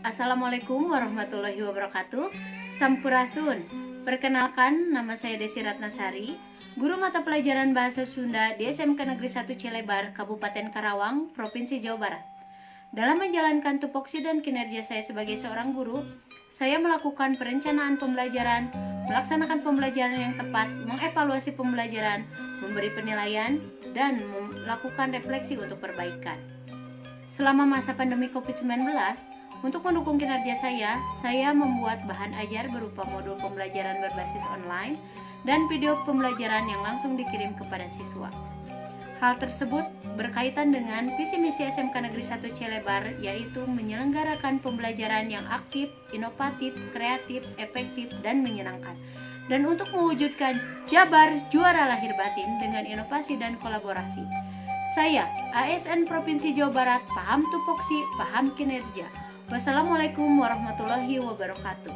Assalamualaikum warahmatullahi wabarakatuh. Sampurasun. Perkenalkan, nama saya Desi Ratnasari, guru mata pelajaran Bahasa Sunda di SMK Negeri 1 Cilebar, Kabupaten Karawang, Provinsi Jawa Barat. Dalam menjalankan tupoksi dan kinerja saya sebagai seorang guru, saya melakukan perencanaan pembelajaran, melaksanakan pembelajaran yang tepat, mengevaluasi pembelajaran, memberi penilaian, dan melakukan refleksi untuk perbaikan. Selama masa pandemi COVID-19, untuk mendukung kinerja saya membuat bahan ajar berupa modul pembelajaran berbasis online dan video pembelajaran yang langsung dikirim kepada siswa. Hal tersebut berkaitan dengan visi misi SMK Negeri 1 Cilebar, yaitu menyelenggarakan pembelajaran yang aktif, inovatif, kreatif, efektif, dan menyenangkan. Dan untuk mewujudkan Jabar juara lahir batin dengan inovasi dan kolaborasi. Saya, ASN Provinsi Jawa Barat, paham tupoksi, paham kinerja. Wassalamualaikum warahmatullahi wabarakatuh.